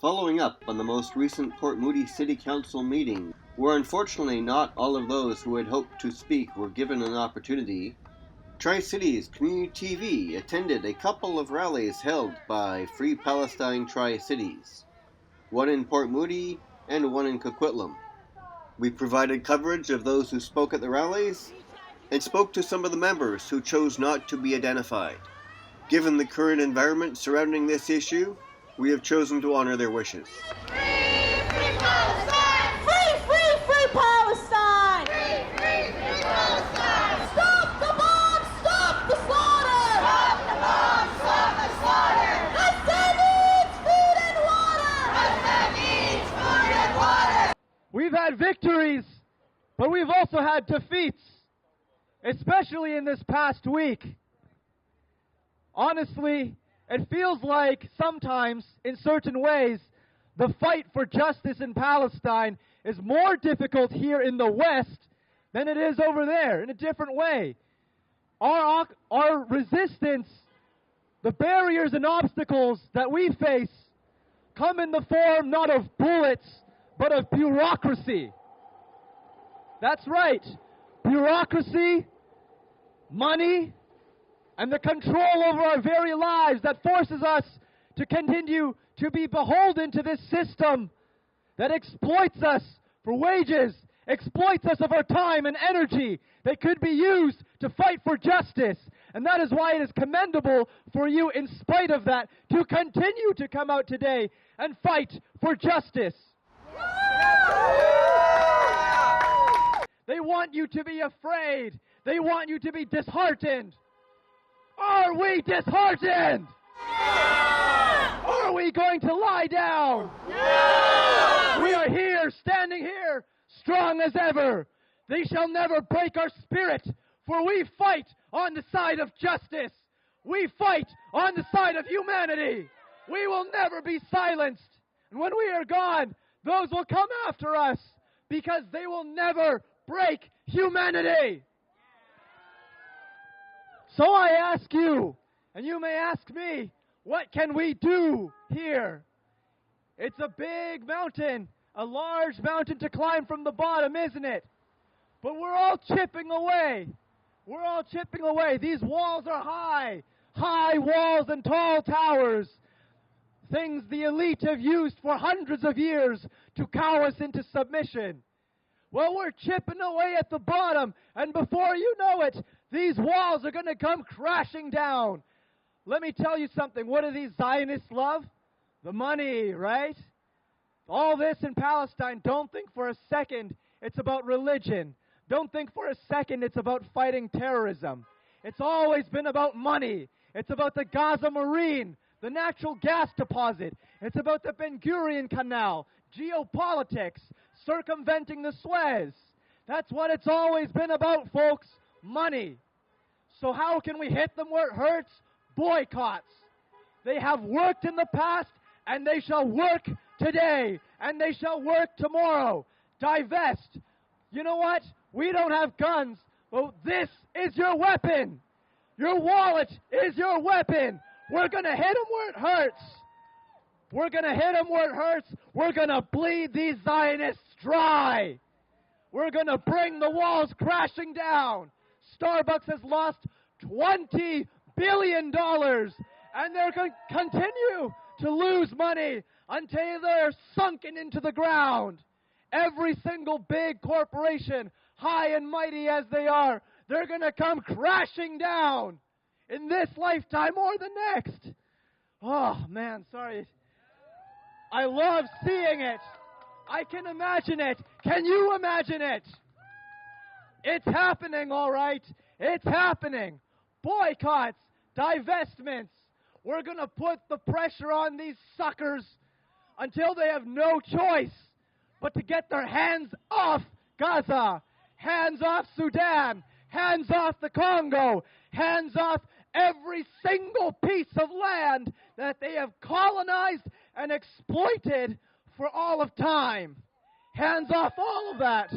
Following up on the most recent Port Moody City Council meeting, where unfortunately not all of those who had hoped to speak were given an opportunity, Tri-Cities Community TV attended a couple of rallies held by Free Palestine Tri-Cities, one in Port Moody and one in Coquitlam. We provided coverage of those who spoke at the rallies and spoke to some of the members who chose not to be identified. Given the current environment surrounding this issue, we have chosen to honor their wishes. Free Palestine! Free Palestine! Free Palestine! Stop the bomb! Stop the slaughter! Stop the bomb! Stop the slaughter! Gaza needs food and water! Gaza needs food and water! We've had victories, but we've also had defeats, especially in this past week. Honestly, it feels like sometimes, in certain ways, the fight for justice in Palestine is more difficult here in the West than it is over there, in a different way. Our resistance, the barriers and obstacles that we face, come in the form not of bullets, but of bureaucracy. That's right. Bureaucracy, money, and the control over our very lives that forces us to continue to be beholden to this system that exploits us for wages, exploits us of our time and energy that could be used to fight for justice. And that is why it is commendable for you, in spite of that, to continue to come out today and fight for justice. They want you to be afraid. They want you to be disheartened. Are we disheartened? Yeah! Are we going to lie down? Yeah! We are here, standing here, strong as ever. They shall never break our spirit, for we fight on the side of justice. We fight on the side of humanity. We will never be silenced. And when we are gone, those will come after us, because they will never break humanity. So I ask you, and you may ask me, what can we do here? It's a big mountain, a large mountain to climb from the bottom, isn't it? But we're all chipping away. We're all chipping away. These walls are high walls and tall towers. Things the elite have used for hundreds of years to cow us into submission. Well, we're chipping away at the bottom, and before you know it, these walls are going to come crashing down. Let me tell you something. What do these Zionists love? The money, right? All this in Palestine, don't think for a second it's about religion. Don't think for a second it's about fighting terrorism. It's always been about money. It's about the Gaza Marine, the natural gas deposit. It's about the Ben Gurion Canal, geopolitics, circumventing the Suez. That's what it's always been about, folks. Money. So how can we hit them where it hurts? Boycotts. They have worked in the past, and they shall work today, and they shall work tomorrow. Divest. You know what? We don't have guns, but this is your weapon. Your wallet is your weapon. We're going to hit them where it hurts. We're going to hit them where it hurts. We're going to bleed these Zionists dry. We're going to bring the walls crashing down. Starbucks has lost $20 billion, and they're going to continue to lose money until they're sunken into the ground. Every single big corporation, high and mighty as they are, they're going to come crashing down in this lifetime or the next. Oh, man, sorry. I love seeing it. I can imagine it. Can you imagine it? It's happening, all right. It's happening. Boycotts, divestments. We're going to put the pressure on these suckers until they have no choice but to get their hands off Gaza, hands off Sudan, hands off the Congo, hands off every single piece of land that they have colonized and exploited for all of time. Hands off all of that.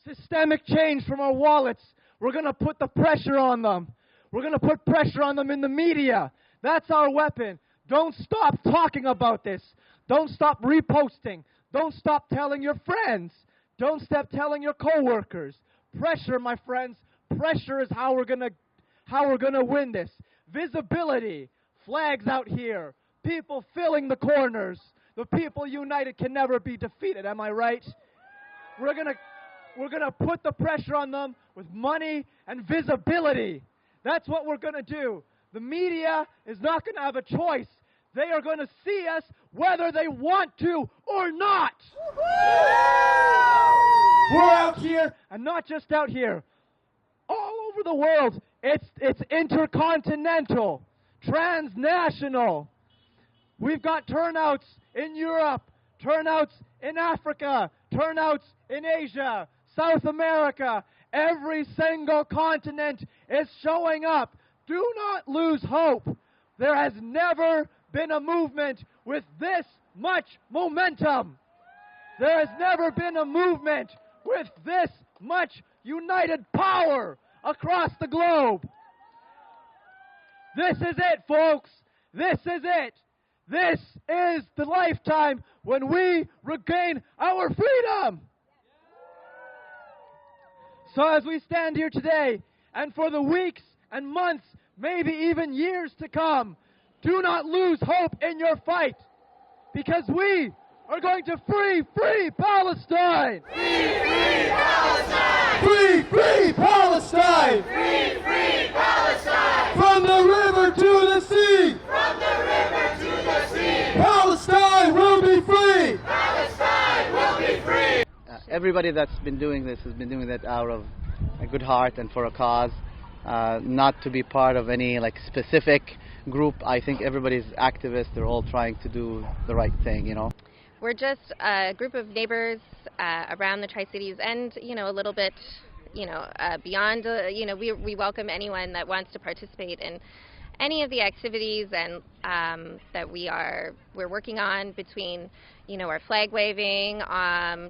Systemic change from our wallets. We're going to put the pressure on them. We're going to put pressure on them in the media. That's our weapon. Don't stop talking about this. Don't stop reposting. Don't stop telling your friends. Don't stop telling your coworkers. Pressure, my friends. Pressure is how we're going to win this. Visibility. Flags out here. People filling the corners. The people united can never be defeated. Am I right? We're going to put the pressure on them with money and visibility. That's what we're going to do. The media is not going to have a choice. They are going to see us whether they want to or not. We're out here, and not just out here. All over the world, it's intercontinental, transnational. We've got turnouts in Europe, turnouts in Africa, turnouts in Asia, South America. Every single continent is showing up. Do not lose hope. There has never been a movement with this much momentum. There has never been a movement with this much united power across the globe. This is it, folks. This is it. This is the lifetime when we regain our freedom. So as we stand here today, and for the weeks and months, maybe even years to come, do not lose hope in your fight, because we are going to free Palestine! Free Palestine! Free Palestine! Free Palestine! From the river to the sea! From the river to the sea! Palestine will be free! Palestine will be free! Everybody that's been doing this has been doing that out of a good heart and for a cause, not to be part of any specific group. I think everybody's activists. They're all trying to do the right thing, you know. We're just a group of neighbors around the Tri-Cities and, a little bit, beyond, we welcome anyone that wants to participate in any of the activities and that we're working on between, our flag waving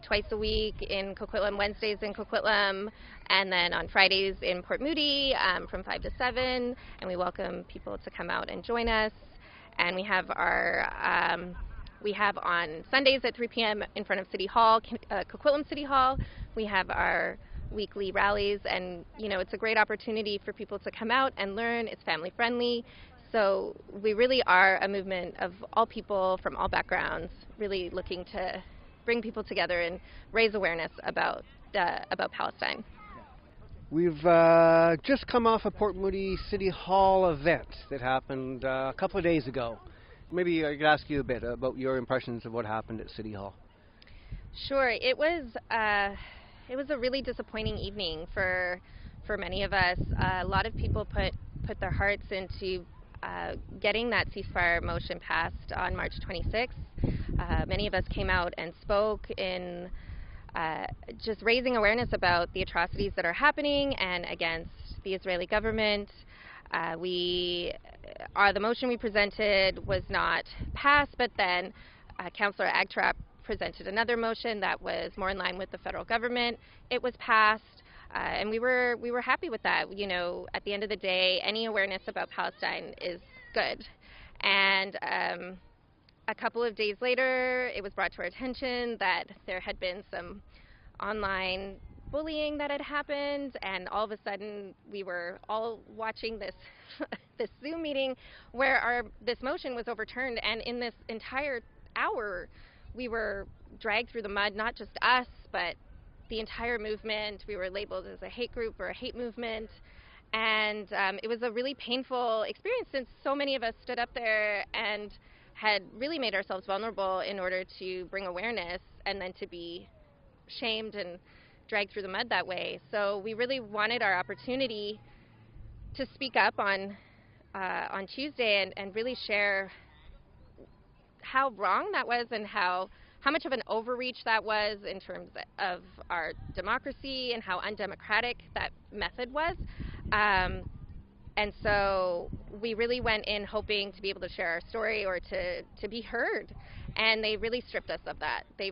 twice a week in Coquitlam, Wednesdays in Coquitlam, and then on Fridays in Port Moody from 5 to 7, and we welcome people to come out and join us. And we have on Sundays at 3 p.m. in front of City Hall, Coquitlam City Hall, we have our weekly rallies, and it's a great opportunity for people to come out and learn. It's family friendly, so we really are a movement of all people from all backgrounds, really looking to bring people together and raise awareness about Palestine. We've just come off a Port Moody City Hall event that happened a couple of days ago. Maybe I could ask you a bit about your impressions of what happened at City Hall. Sure. It was a really disappointing evening for many of us. A lot of people put their hearts into getting that ceasefire motion passed on March 26th. Many of us came out and spoke in just raising awareness about the atrocities that are happening and against the Israeli government. The motion we presented was not passed, but then Councillor Agtrap presented another motion that was more in line with the federal government. It was passed, and we were happy with that. At the end of the day, any awareness about Palestine is good. And a couple of days later, it was brought to our attention that there had been some online bullying that had happened, and all of a sudden we were all watching this this Zoom meeting where this motion was overturned, and in this entire hour we were dragged through the mud, not just us, but the entire movement. We were labeled as a hate group or a hate movement, and it was a really painful experience since so many of us stood up there and had really made ourselves vulnerable in order to bring awareness, and then to be shamed and dragged through the mud that way. So we really wanted our opportunity to speak up on Tuesday and really share how wrong that was and how much of an overreach that was in terms of our democracy and how undemocratic that method was. And so we really went in hoping to be able to share our story or to be heard. And they really stripped us of that. They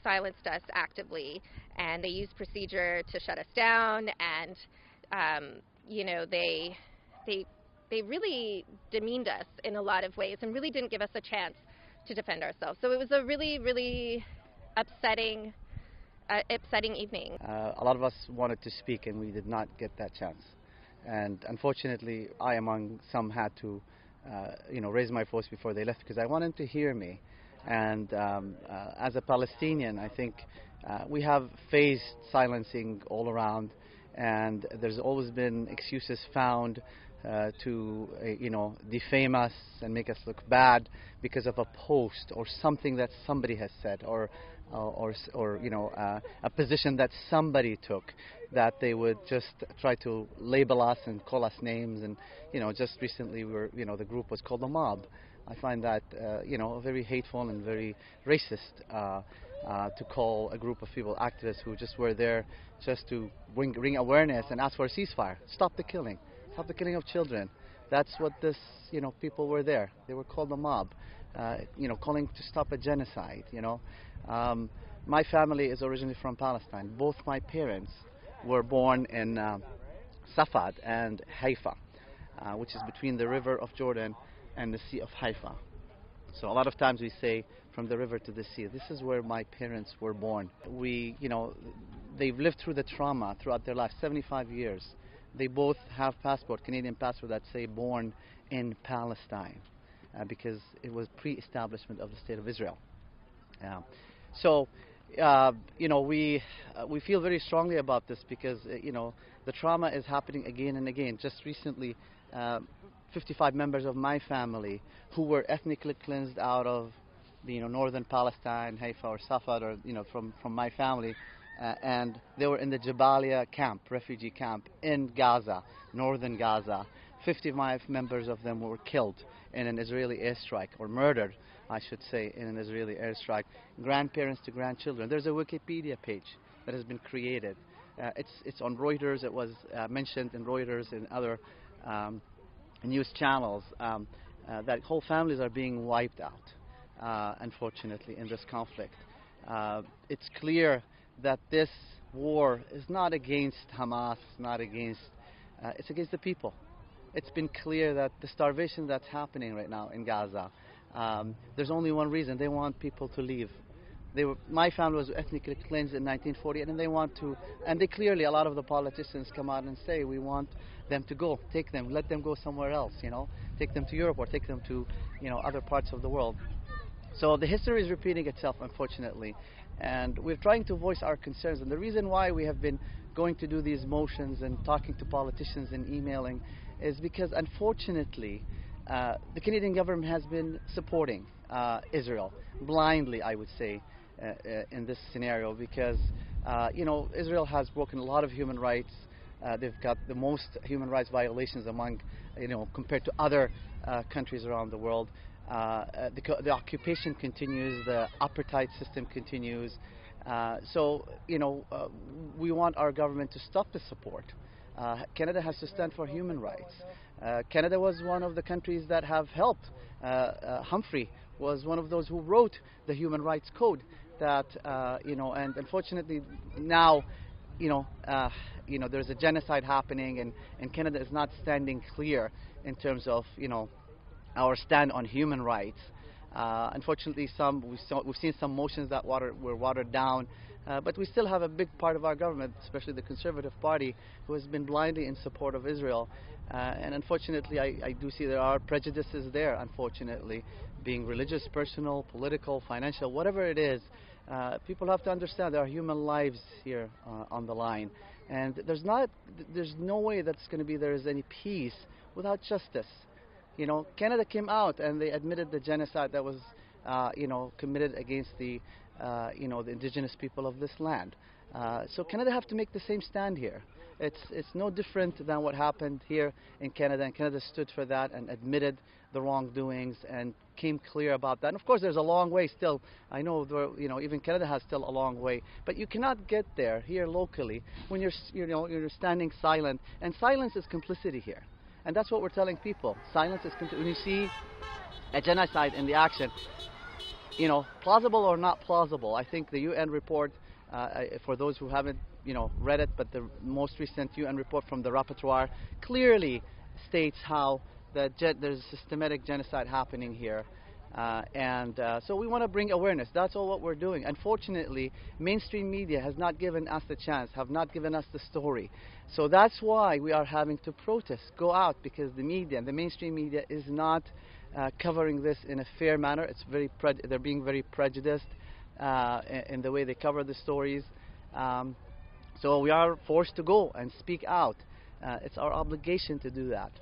silenced us actively, and they used procedure to shut us down, and they really demeaned us in a lot of ways and really didn't give us a chance to defend ourselves. So it was a really, really upsetting evening. A lot of us wanted to speak and we did not get that chance. And unfortunately, I among some had to raise my voice before they left because I wanted to hear me. And as a Palestinian, I think we have faced silencing all around, and there's always been excuses found to defame us and make us look bad because of a post or something that somebody has said, or a position that somebody took, that they would just try to label us and call us names. And just recently the group was called the mob. I find that very hateful and very racist to call a group of people activists who just were there just to bring awareness and ask for a ceasefire. Stop the killing. Stop the killing of children. That's what this, people were there. They were called the mob, calling to stop a genocide, My family is originally from Palestine. Both my parents were born in Safad and Haifa, which is between the river of Jordan and the Sea of Haifa. So a lot of times we say from the river to the sea. This is where my parents were born. They've lived through the trauma throughout their life, 75 years. They both have Canadian passport that say born in Palestine, because it was pre-establishment of the State of Israel. We feel very strongly about this because the trauma is happening again and again. Just recently, 55 members of my family who were ethnically cleansed out of northern Palestine, Haifa or Safad, or from my family, and they were in the Jabalia camp, refugee camp in Gaza, northern Gaza. 55 members of them were killed in an Israeli airstrike, or murdered, I should say, in an Israeli airstrike. Grandparents to grandchildren. There's a Wikipedia page that has been created. It's on Reuters. It was mentioned in Reuters and other news channels that whole families are being wiped out, unfortunately, in this conflict. It's clear that this war is not against Hamas, it's against the people. It's been clear that the starvation that's happening right now in Gaza, there's only one reason: they want people to leave. My family was ethnically cleansed in 1948, and they want to, and they clearly, a lot of the politicians come out and say, we want them to go, take them, let them go somewhere else, take them to Europe or take them to, other parts of the world. So the history is repeating itself, unfortunately, and we're trying to voice our concerns. And the reason why we have been going to do these motions and talking to politicians and emailing is because, unfortunately, the Canadian government has been supporting Israel blindly, I would say, in this scenario, because Israel has broken a lot of human rights. They've got the most human rights violations among, compared to other countries around the world. The occupation continues, the apartheid system continues. We want our government to stop the support. Canada has to stand for human rights. Canada was one of the countries that have helped. Humphrey was one of those who wrote the Human Rights Code that, and unfortunately now, there's a genocide happening, and Canada is not standing clear in terms of, our stand on human rights. Unfortunately, we've seen some motions that were watered down, but we still have a big part of our government, especially the Conservative Party, who has been blindly in support of Israel. And unfortunately, I do see there are prejudices there, unfortunately, being religious, personal, political, financial, whatever it is. People have to understand there are human lives here on the line. And there's no way that's going to be there is any peace without justice. Canada came out and they admitted the genocide that was, committed against the indigenous people of this land. So Canada have to make the same stand here. It's no different than what happened here in Canada, and Canada stood for that and admitted the wrongdoings and came clear about that. And of course, there's a long way still. I know, even Canada has still a long way, but you cannot get there here locally when you're standing silent, and silence is complicity here. And that's what we're telling people. Silence is when you see a genocide in the action, plausible or not plausible, I think the UN report, for those who haven't, read it, but the most recent UN report from the rapporteur clearly states how there's systematic genocide happening here. So we want to bring awareness. That's all what we're doing. Unfortunately, mainstream media has not given us the chance, have not given us the story. So that's why we are having to protest, go out, because the media, the mainstream media, is not covering this in a fair manner. It's they're being very prejudiced in the way they cover the stories. So we are forced to go and speak out. It's our obligation to do that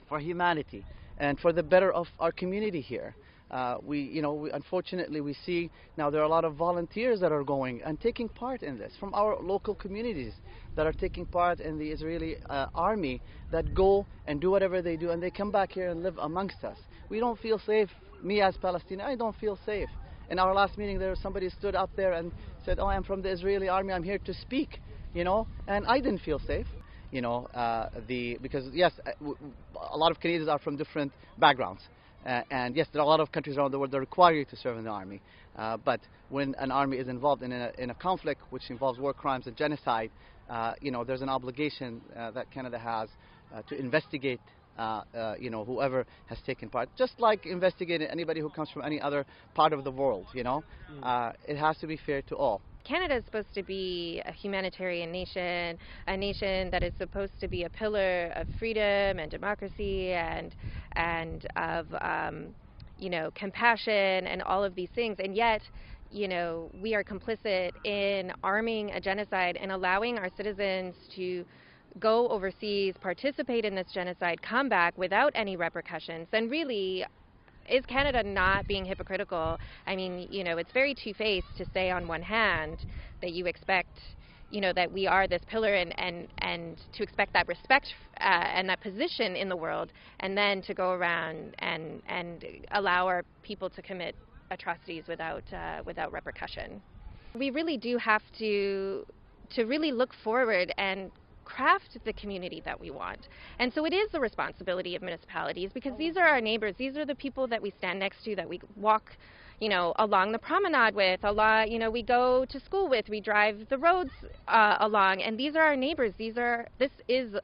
for humanity and for the better of our community here. Unfortunately, we see now there are a lot of volunteers that are going and taking part in this from our local communities that are taking part in the Israeli army, that go and do whatever they do, and they come back here and live amongst us. We don't feel safe. Me as Palestinian, I don't feel safe. In our last meeting, there was somebody stood up there and said, "Oh, I'm from the Israeli army. I'm here to speak," and I didn't feel safe. Because yes, a lot of Canadians are from different backgrounds. And yes, there are a lot of countries around the world that require you to serve in the army. But when an army is involved in a conflict which involves war crimes and genocide, there's an obligation that Canada has to investigate whoever has taken part, just like investigating anybody who comes from any other part of the world. It has to be fair to all. Canada is supposed to be a humanitarian nation, a nation that is supposed to be a pillar of freedom and democracy and of compassion and all of these things, and yet we are complicit in arming a genocide and allowing our citizens to go overseas, participate in this genocide, come back without any repercussions. And really, is Canada not being hypocritical? I mean, it's very two-faced to say on one hand that you expect, that we are this pillar and to expect that respect and that position in the world, and then to go around and allow our people to commit atrocities without repercussion. We really do have to really look forward and craft the community that we want. And so it is the responsibility of municipalities, because these are our neighbors. These are the people that we stand next to, that we walk, along the promenade with, we go to school with, we drive the roads along, and these are our neighbors. This is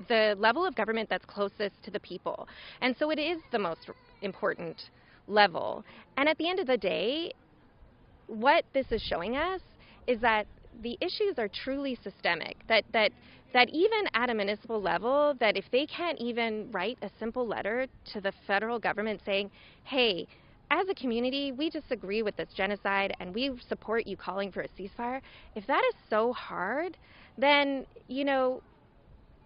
the level of government that's closest to the people. And so it is the most important level. And at the end of the day, what this is showing us is that the issues are truly systemic, that even at a municipal level, that if they can't even write a simple letter to the federal government saying, hey, as a community, we disagree with this genocide and we support you calling for a ceasefire, if that is so hard, then,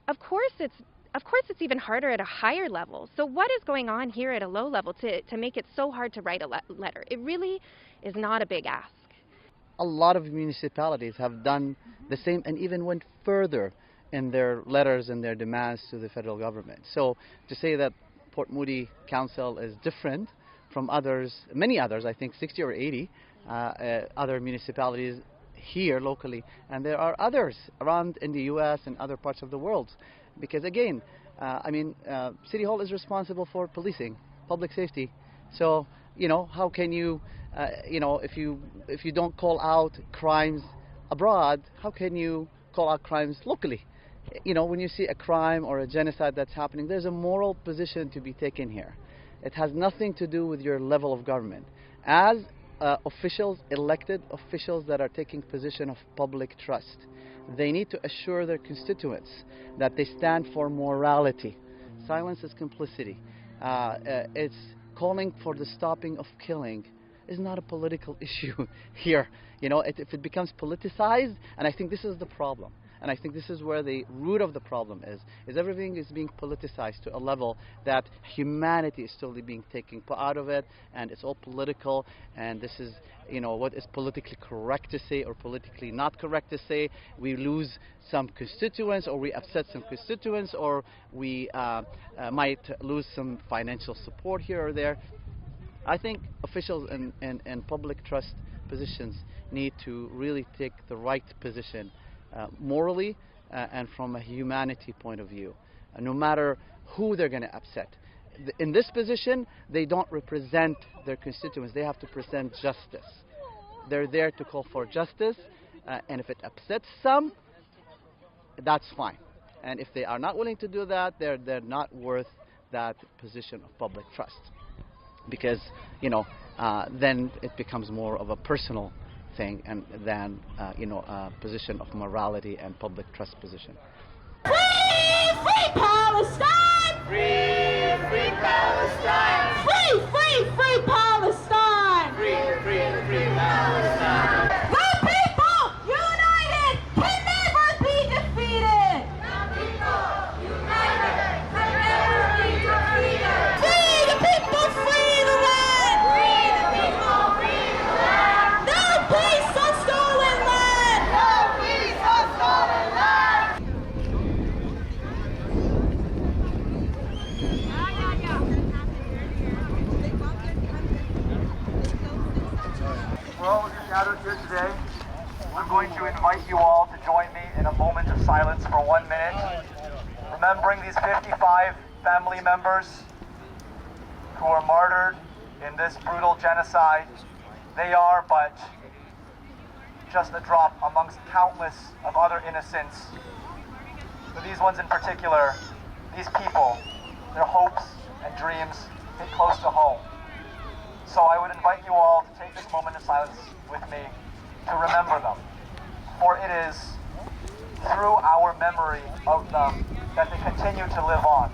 of course it's even harder at a higher level. So what is going on here at a low level to make it so hard to write a letter? It really is not a big ask. A lot of municipalities have done the same and even went further in their letters and their demands to the federal government. So to say that Port Moody Council is different from others, many others, I think 60 or 80 other municipalities here locally, and there are others around in the U.S. and other parts of the world. Because again, City Hall is responsible for policing, public safety. So, how can you, if you don't call out crimes abroad, how can you call out crimes locally? When you see a crime or a genocide that's happening, there's a moral position to be taken here. It has nothing to do with your level of government. As officials, elected officials that are taking position of public trust, they need to assure their constituents that they stand for morality. Silence is complicity. It's calling for the stopping of killing is not a political issue here. If it becomes politicized, and I think this is the problem, and I think this is where the root of the problem is everything is being politicized to a level that humanity is totally being taken out of it, and it's all political, and this is, what is politically correct to say or politically not correct to say. We lose some constituents, or we upset some constituents, or we might lose some financial support here or there. I think officials in public trust positions need to really take the right position morally and from a humanity point of view, no matter who they're going to upset. in this position, they don't represent their constituents. They have to present justice. They're there to call for justice, and if it upsets some, that's fine. And if they are not willing to do that, they're not worth that position of public trust, because then it becomes more of a personal thing and than a position of morality and public trust position. Free, free Palestine! Free, free Palestine! Free, free, free Palestine! Free, free, free Palestine! The people united can never be defeated! The people united can never be defeated! Free the people, free the land! Free the people, free the land! No peace on stolen land! No peace on stolen land! For all of you gathered here today, I'm going to invite you all to join me in a moment of silence for 1 minute, remembering these 55 family members who were martyred in this brutal genocide. They are but just a drop amongst countless of other innocents. For these ones in particular, these people, their hopes and dreams hit close to home. So I would invite you all to take this moment of silence with me to remember them. For it is through our memory of them that they continue to live on,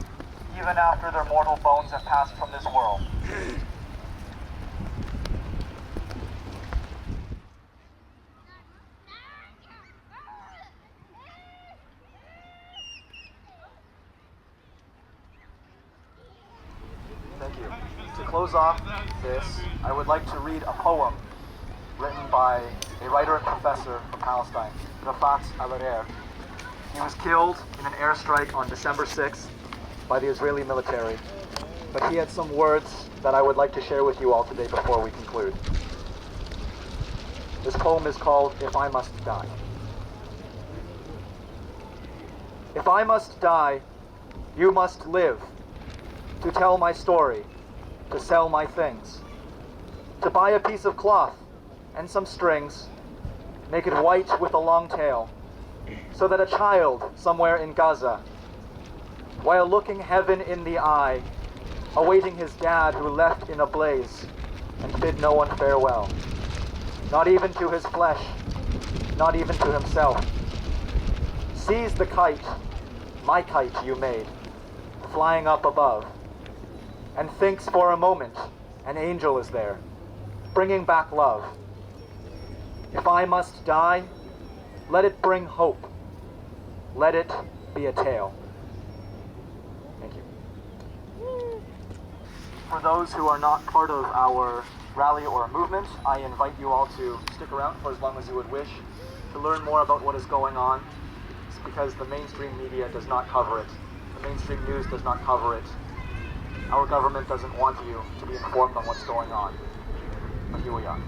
even after their mortal bones have passed from this world. Thank you. To close off this, I would like to read a poem written by a writer and professor from Palestine, Adhere. He was killed in an airstrike on December 6th by the Israeli military, but he had some words that I would like to share with you all today before we conclude. This poem is called If I Must Die. If I must die, you must live, to tell my story, to sell my things, to buy a piece of cloth and some strings, make it white with a long tail, so that a child somewhere in Gaza, while looking heaven in the eye, awaiting his dad who left in a blaze and bid no one farewell, not even to his flesh, not even to himself, sees the kite, my kite you made, flying up above, and thinks for a moment an angel is there, bringing back love. If I must die, let it bring hope. Let it be a tale. Thank you. For those who are not part of our rally or movement, I invite you all to stick around for as long as you would wish to learn more about what is going on. It's because the mainstream media does not cover it. The mainstream news does not cover it. Our government doesn't want you to be informed on what's going on. But here we are.